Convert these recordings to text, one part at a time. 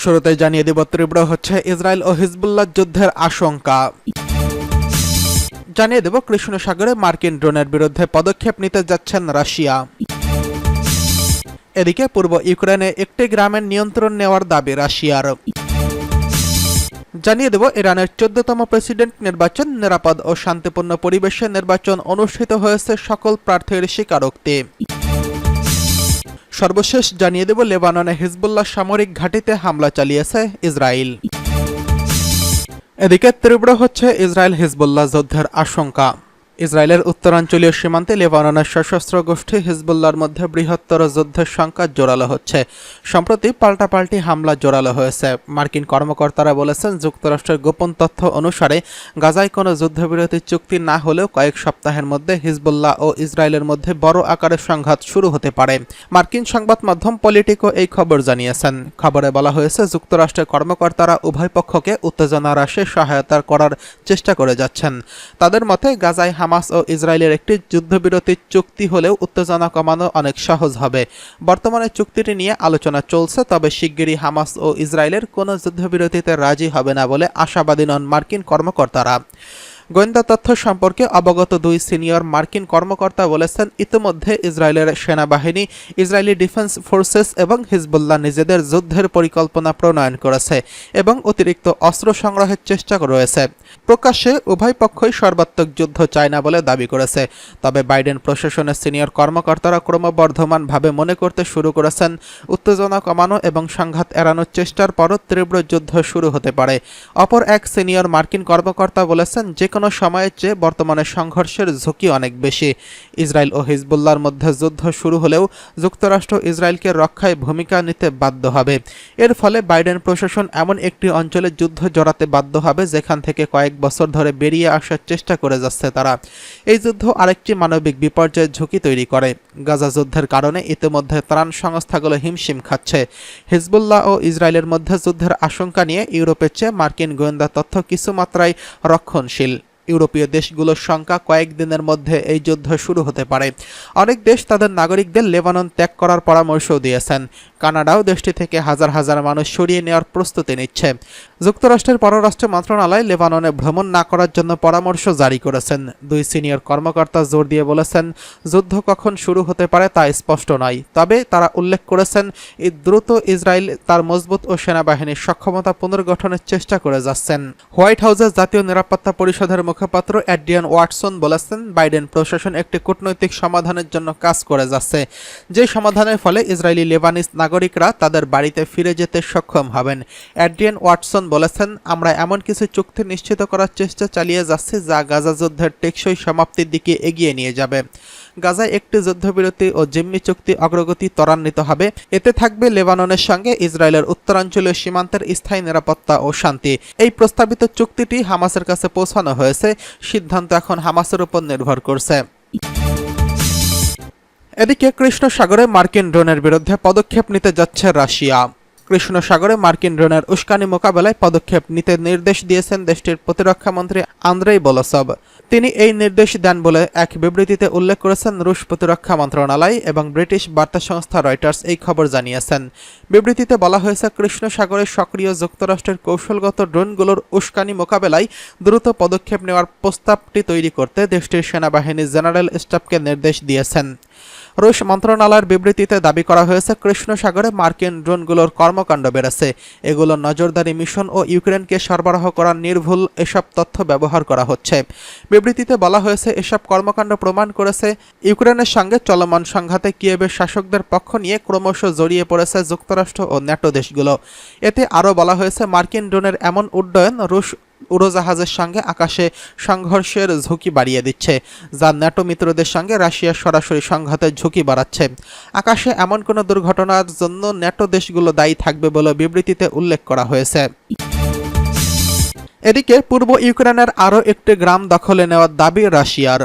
শুরুতে জানিয়ে দেব তীব্র হচ্ছে ইসরায়েল ও হিজবুল্লাহ যুদ্ধের আশঙ্কা। জানিয়ে দেব কৃষ্ণ সাগরে মার্কিন ড্রোনের বিরুদ্ধে পদক্ষেপ নিতে যাচ্ছেন রাশিয়া। এদিকে পূর্ব ইউক্রেনে একটি গ্রামের নিয়ন্ত্রণ নেওয়ার দাবি রাশিয়ার। জানিয়ে দেব ইরানের 14তম প্রেসিডেন্ট নির্বাচন নিরাপদ ও শান্তিপূর্ণ পরিবেশে নির্বাচন অনুষ্ঠিত হয়েছে সকল প্রার্থীর স্বীকারোক্তি। সর্বশেষ জানিয়ে দেব লেবাননে হিজবুল্লাহ সামরিক ঘাঁটিতে হামলা চালিয়েছে ইসরায়েল। এদিকে তীব্র হচ্ছে ইসরায়েল হিজবুল্লাহ যুদ্ধের আশঙ্কা। ইসরায়েলের উত্তরাঞ্চলীয় সীমান্তে লেবাননের সশস্ত্র গোষ্ঠী হিজবুল্লাহর মধ্যে বৃহত্তর যুদ্ধের সংখ্যা জোরালো হচ্ছে। সম্প্রতি পাল্টাপাল্টি হামলা জোরালো হয়েছে। মার্কিন কর্মকর্তারা বলেছেন, যুক্তরাষ্ট্রের গোপন তথ্য অনুসারে গাজায় কোনো যুদ্ধবিরতি চুক্তি না হলেও কয়েক সপ্তাহের মধ্যে হিজবুল্লাহ ও ইসরায়েলের মধ্যে বড় আকারের সংঘাত শুরু হতে পারে। মার্কিন সংবাদ মাধ্যম পলিটিকো এই খবর জানিয়েছেন। খবরে বলা হয়েছে, যুক্তরাষ্ট্রের কর্মকর্তারা উভয় পক্ষকে উত্তেজনা হ্রাসে সহায়তা করার চেষ্টা করে যাচ্ছেন। তাদের মতে, গাজায় হামাস ও ইসরায়েলের একটি যুদ্ধবিরতি চুক্তি হলেও উত্তেজনা কমানো অনেক সহজ হবে। বর্তমানে চুক্তিটি নিয়ে আলোচনা চলছে, তবে শিগগিরই হামাস ও ইসরায়েলের কোনো যুদ্ধবিরতিতে রাজি হবে না বলে আশাবাদী নন মার্কিন কর্মকর্তারা। গোয়েন্দা তথ্য সম্পর্কে অবগত দুই সিনিয়র মার্কিন কর্মকর্তা বলেছেন, ইতিমধ্যে ইসরায়েলের সেনাবাহিনী, ইসরায়েলি ডিফেন্স ফোর্সেস এবং হিজবুল্লাহ নিজেদের যুদ্ধের পরিকল্পনা প্রণয়ন করেছে এবং অতিরিক্ত অস্ত্র সংগ্রহের চেষ্টা রয়েছে। প্রকাশ্যে উভয় পক্ষই সর্বাত্মক যুদ্ধ চায় না বলে দাবি করেছে। তবে বাইডেন প্রশাসনের সিনিয়র কর্মকর্তারা ক্রমবর্ধমানভাবে মনে করতে শুরু করেছেন, উত্তেজনা কমানো এবং সংঘাত এড়ানোর চেষ্টার পরও তীব্র যুদ্ধ শুরু হতে পারে। অপর এক সিনিয়র মার্কিন কর্মকর্তা বলেছেন, যে কোনো সময়ের চেয়ে বর্তমানে সংঘর্ষের ঝুঁকি অনেক বেশি। ইসরায়েল ও হিজবুল্লাহর মধ্যে যুদ্ধ শুরু হলেও যুক্তরাষ্ট্র ইসরায়েলকে রক্ষায় ভূমিকা নিতে বাধ্য হবে। এর ফলে বাইডেন প্রশাসন এমন একটি অঞ্চলে যুদ্ধ জড়াতে বাধ্য হবে যেখান থেকে কয়েক বছর ধরে বেরিয়ে আসার চেষ্টা করে যাচ্ছে তারা। এই যুদ্ধ আরেকটি মানবিক বিপর্যয়ের ঝুঁকি তৈরি করে। গাজা যুদ্ধের কারণে ইতিমধ্যে ত্রাণ সংস্থাগুলো হিমশিম খাচ্ছে। হিজবুল্লাহ ও ইসরায়েলের মধ্যে যুদ্ধের আশঙ্কা নিয়ে ইউরোপের চেয়ে মার্কিন গোয়েন্দা তথ্য কিছু মাত্রায় রক্ষণশীল। ইউরোপীয় দেশগুলোর সংখ্যা কয়েকদিনের মধ্যে এই যুদ্ধ শুরু হতে পারে। অনেক দেশ তাদের নাগরিকদের লেবানন ত্যাগ করার পরামর্শও দিয়েছেন। কানাডাও দেশটি থেকে হাজার হাজার মানুষ সরিয়ে নেওয়ার প্রস্তুতি নিচ্ছে। যুক্তরাষ্ট্রের পররাষ্ট্র মন্ত্রণালয় লেবাননে ভ্রমণ না করার জন্য পরামর্শ জারি করেছেন। দুই সিনিয়র কর্মকর্তা জোর দিয়ে বলেছেন, যুদ্ধ কখন শুরু হতে পারে তা স্পষ্ট নয়। তবে তারা উল্লেখ করেছেন, দ্রুত ইসরায়েল তার মজবুত ও সেনাবাহিনীর সক্ষমতা পুনর্গঠনের চেষ্টা করে যাচ্ছেন। হোয়াইট হাউসের জাতীয় নিরাপত্তা পরিষদের মুখপাত্র অ্যাড্রিয়ান ওয়াটসন বলেছেন, বাইডেন প্রশাসন একটি কূটনৈতিক সমাধানের জন্য কাজ করে যাচ্ছে, যে সমাধানের ফলে ইসরায়েলি লেবানিজ নাগরিকরা তাদের বাড়িতে ফিরে যেতে সক্ষম হবেন। অ্যাড্রিয়ান ওয়াটসন বলেছেন, আমরা এমন কিছু চুক্তি নিশ্চিত করার চেষ্টা চালিয়ে যাচ্ছি যা গাজা যুদ্ধের টেকসই সমাপ্তির দিকে এগিয়ে নিয়ে যাবে। গাজায় একটি যুদ্ধবিরতি ও জিম্মি চুক্তি অগ্রগতি ত্বরান্বিত হবে। এতে থাকবে লেবাননের সঙ্গে ইসরায়েলের উত্তরাঞ্চলীয় সীমান্তের স্থায়ী নিরাপত্তা ও শান্তি। এই প্রস্তাবিত চুক্তিটি হামাসের কাছে পৌঁছানো হয়েছে। সিদ্ধান্ত এখন হামাসের উপর নির্ভর করছে। এদিকে কৃষ্ণ সাগরে মার্কিন ড্রোনের বিরুদ্ধে পদক্ষেপ নিতে যাচ্ছে রাশিয়া। কৃষ্ণ সাগরে মার্কিন ড্রোনের উস্কানি মোকাবেলায় পদক্ষেপ নিতে নির্দেশ দিয়েছেন দেশটির প্রতিরক্ষা মন্ত্রী আন্দ্রেই বলসভ। তিনি এই নির্দেশ দেন বলে এক বিবৃতিতে উল্লেখ করেছেন রুশ প্রতিরক্ষা মন্ত্রণালয় এবং ব্রিটিশ বার্তা সংস্থা রয়টার্স এই খবর জানিয়েছেন। বিবৃতিতে বলা হয়েছে, কৃষ্ণ সাগরে সক্রিয় যুক্তরাষ্ট্রের কৌশলগত ড্রোনগুলোর উস্কানি মোকাবেলায় দ্রুত পদক্ষেপ নেওয়ার প্রস্তাবটি তৈরি করতে দেশটির সেনাবাহিনীর জেনারেল স্টাফকে নির্দেশ দিয়েছেন। রুশ মন্ত্রণালয়ের বিবৃতিতে দাবি করা হয়েছে, কৃষ্ণ সাগরে মার্কিন ড্রোনগুলোর কর্মকাণ্ড বেড়েছে। এগুলো নজরদারি মিশন ও ইউক্রেনকে সরবরাহ করার নির্ভুল এসব তথ্য ব্যবহার করা হচ্ছে। বিবৃতিতে বলা হয়েছে, এসব কর্মকাণ্ড প্রমাণ করেছে ইউক্রেনের সঙ্গে চলমান সংঘাতে কিয়েভের শাসকদের পক্ষ নিয়ে ক্রমশ জড়িয়ে পড়েছে যুক্তরাষ্ট্র ও ন্যাটো দেশগুলো। এতে আরও বলা হয়েছে, মার্কিন ড্রোনের এমন উড্ডয়ন রুশ উড়োজাহাজের সঙ্গে আকাশে সংঘর্ষের ঝুঁকি বাড়িয়ে দিচ্ছে, যা ন্যাটো মিত্রদের সঙ্গে রাশিয়ার সরাসরি সংঘাতের ঝুঁকি বাড়াচ্ছে। আকাশে এমন কোনো দুর্ঘটনার জন্য ন্যাটো দেশগুলো দায়ী থাকবে বলে বিবৃতিতে উল্লেখ করা হয়েছে। এদিকে পূর্ব ইউক্রেনের আরও একটি গ্রাম দখলে নেওয়ার দাবি রাশিয়ার।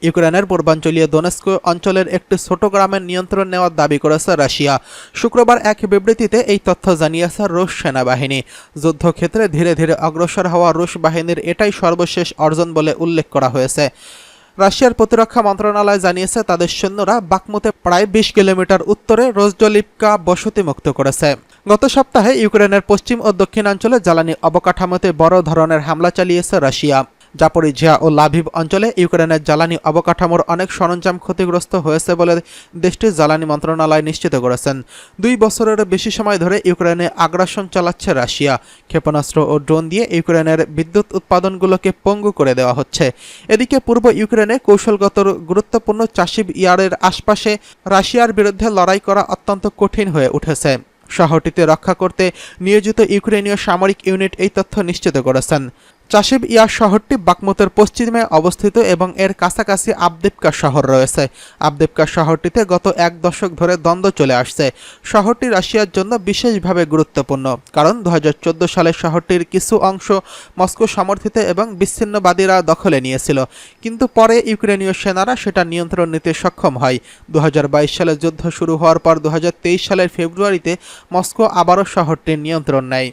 ইউক্রেনের পূর্বাঞ্চলীয় দোনেস্ক অঞ্চলের একটি ছোট গ্রামের নিয়ন্ত্রণ নেওয়ার দাবি করেছে রাশিয়া। শুক্রবার এক বিবৃতিতে এই তথ্য জানিয়েছে রুশ সেনাবাহিনী। যুদ্ধক্ষেত্রে ধীরে ধীরে অগ্রসর হওয়া রুশ বাহিনীর এটাই সর্বশেষ অর্জন বলে উল্লেখ করা হয়েছে। রাশিয়ার প্রতিরক্ষা মন্ত্রণালয় জানিয়েছে, তাদের সৈন্যরা বাকমুতে প্রায় 20 কিলোমিটার উত্তরে রোজডলিপকা বসতি মুক্ত করেছে। গত সপ্তাহে ইউক্রেনের পশ্চিম ও দক্ষিণাঞ্চলে জ্বালানি অবকাঠামোতে বড় ধরনের হামলা চালিয়েছে রাশিয়া। জাপোরিঝিয়া ও লাভিভ অঞ্চলে ইউক্রেনের জ্বালানি অবকাঠামোর অনেক সরঞ্জাম ক্ষতিগ্রস্ত হয়েছে বলে দেশটির জ্বালানি মন্ত্রণালয় নিশ্চিত করেছেন। 2 বছরেরও বেশি সময় ধরে ইউক্রেনে আগ্রাসন চালাচ্ছে রাশিয়া। ক্ষেপণাস্ত্র ও ড্রোন দিয়ে ইউক্রেনের বিদ্যুৎ উৎপাদনগুলোকে পঙ্গু করে দেওয়া হচ্ছে। এদিকে পূর্ব ইউক্রেনে কৌশলগত গুরুত্বপূর্ণ চাশিভ ইয়ারের আশপাশে রাশিয়ার বিরুদ্ধে লড়াই করা অত্যন্ত কঠিন হয়ে উঠেছে। শহরটিতে রক্ষা করতে নিয়োজিত ইউক্রেনীয় সামরিক ইউনিট এই তথ্য নিশ্চিত করেছেন। চাশিভ ইয়ার শহরটি বাকমুতের পশ্চিমে অবস্থিত এবং এর কাছাকাছি আবদিপকা শহর রয়েছে। আবদিপকা শহরটিতে গত 1 দশক ধরে দ্বন্দ্ব চলে আসছে। শহরটি রাশিয়ার জন্য বিশেষভাবে গুরুত্বপূর্ণ, কারণ 2014 সালে শহরটির কিছু অংশ মস্কো সমর্থিত এবং বিচ্ছিন্নবাদীরা দখলে নিয়েছিল, কিন্তু পরে ইউক্রেনীয় সেনারা সেটা নিয়ন্ত্রণ নিতে সক্ষম হয়। 2022 সালে যুদ্ধ শুরু হওয়ার পর 2023 সালের ফেব্রুয়ারিতে মস্কো আবারও শহরটির নিয়ন্ত্রণ নেয়।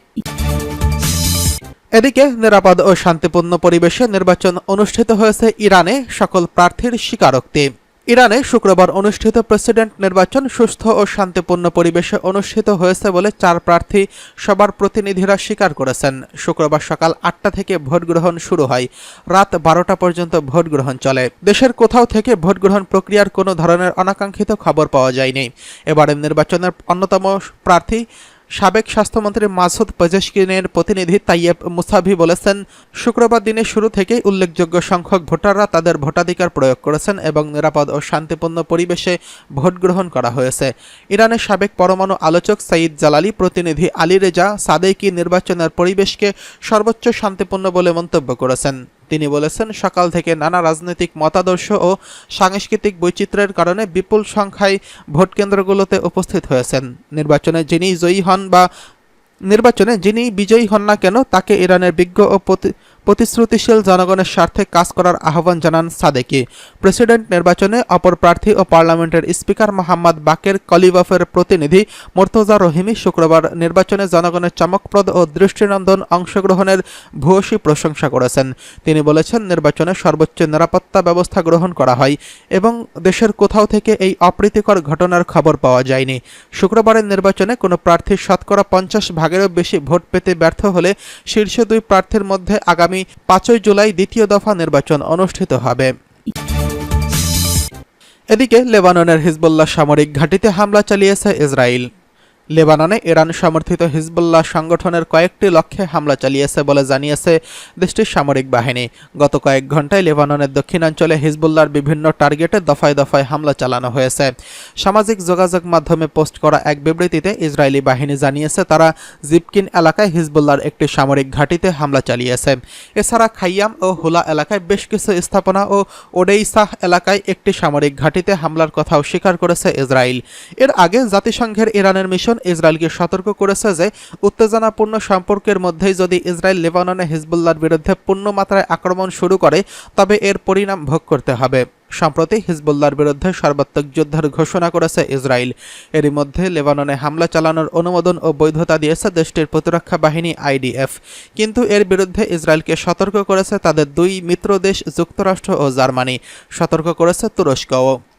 এদিকে নিরাপদ ও শান্তিপূর্ণ পরিবেশে নির্বাচন অনুষ্ঠিত হয়েছে ইরানে সকল প্রার্থীর স্বীকারোক্তি। ইরানে শুক্রবার অনুষ্ঠিত প্রেসিডেন্ট নির্বাচন সুস্থ ও শান্তিপূর্ণ পরিবেশে অনুষ্ঠিত হয়েছে বলে 4 প্রার্থী সবার প্রতিনিধিরা স্বীকার করেছেন। শুক্রবার সকাল 8টা থেকে ভোট গ্রহণ শুরু হয়। রাত 12টা পর্যন্ত ভোট গ্রহণ চলে। দেশের কোথাও থেকে ভোট গ্রহণ প্রক্রিয়ার কোনো ধরনের অনাকাঙ্ক্ষিত খবর পাওয়া যায়নি। এবারের নির্বাচনের অন্যতম প্রার্থী সাবেক স্বাস্থ্যমন্ত্রী মাসুদ পেজেশকিনের প্রতিনিধি তাইয়েব মুসাভি বলেছেন, শুক্রবার দিনের শুরু থেকেই উল্লেখযোগ্য সংখ্যক ভোটাররা তাদের ভোটাধিকার প্রয়োগ করেছেন এবং নিরাপদ ও শান্তিপূর্ণ পরিবেশে ভোট গ্রহণ করা হয়েছে। ইরানের সাবেক পরমাণু আলোচক সাইদ জালালি প্রতিনিধি আলী রেজা সাদেকি নির্বাচনের পরিবেশকে সর্বোচ্চ শান্তিপূর্ণ বলে মন্তব্য করেছেন। তিনি বলেছেন, সকাল থেকে নানা রাজনৈতিক মতাদর্শ ও সাংস্কৃতিক বৈচিত্র্যের কারণে বিপুল সংখ্যায় ভোটকেন্দ্রগুলোতে উপস্থিত হয়েছেন। নির্বাচনে যিনি বিজয়ী হন না কেন তাকে ইরানের বিজ্ঞ ও প্রতিশ্রুতিশীল জনগণের স্বার্থে কাজ করার আহ্বান জানান সাদেকি। প্রেসিডেন্ট নির্বাচনে অপর প্রার্থী ও পার্লামেন্টের স্পিকার মোহাম্মদ বাকের কলিবাফের প্রতিনিধি মোর্তজা রহিমি শুক্রবার নির্বাচনে জনগণের চমকপ্রদ ও দৃষ্টিনন্দন অংশগ্রহণের ভূয়সী প্রশংসা করেছেন। তিনি বলেছেন, নির্বাচনে সর্বোচ্চ নিরাপত্তা ব্যবস্থা গ্রহণ করা হয় এবং দেশের কোথাও থেকে এই অপ্রীতিকর ঘটনার খবর পাওয়া যায়নি। শুক্রবারের নির্বাচনে কোনো প্রার্থী শতকরা 50 ভাগেরও বেশি ভোট পেতে ব্যর্থ হলে শীর্ষ 2 প্রার্থীর মধ্যে আগামী 5 জুলাই দ্বিতীয় দফা নির্বাচন অনুষ্ঠিত হবে। এদিকে লেবাননের হিজবুল্লাহ সামরিক ঘাঁটিতে হামলা চালিয়েছে ইসরায়েল। লেবাননে ইরান সমর্থিত হিজবুল্লাহ সংগঠনের কয়েকটি লক্ষ্যে হামলা চালিয়েছে বলে জানিয়েছে দেশটির সামরিক বাহিনী। গত কয়েক ঘন্টায় লেবাননের দক্ষিণাঞ্চলে হিজবুল্লাহর বিভিন্ন টার্গেটে দফায় দফায় হামলা চালানো হয়েছে। সামাজিক যোগাযোগ মাধ্যমে পোস্ট করা এক বিবৃতিতে ইসরায়েলি বাহিনী জানিয়েছে, তারা জিবকিন এলাকায় হিজবুল্লাহর একটি সামরিক ঘাঁটিতে হামলা চালিয়েছে। এছাড়া খাইয়াম ও হুলা এলাকায় বেশ কিছু স্থাপনা ও ওডেইসাহ এলাকায় একটি সামরিক ঘাঁটিতে হামলার কথাও স্বীকার করেছে ইসরায়েল। এর আগে জাতিসংঘের ইরানের মিশন ইসরায়েলকে সতর্ক করেছে যে উত্তেজনাপূর্ণ সম্পর্কের মধ্যেই যদি ইসরায়েল লেবাননে হিজবুল্লাহর বিরুদ্ধে পূর্ণমাত্রায় আক্রমণ শুরু করে তবে এর পরিণাম ভোগ করতে হবে। সম্প্রতি হিজবুল্লাহর বিরুদ্ধে সর্বাত্মক যুদ্ধের ঘোষণা করেছে ইসরায়েল। এরই মধ্যে লেবাননে হামলা চালানোর অনুমোদন ও বৈধতা দিয়েছে দেশটির প্রতিরক্ষা বাহিনী IDF, কিন্তু এর বিরুদ্ধে ইসরায়েলকে সতর্ক করেছে তাদের 2 মিত্র দেশ যুক্তরাষ্ট্র ও জার্মানি। সতর্ক করেছে তুরস্কও।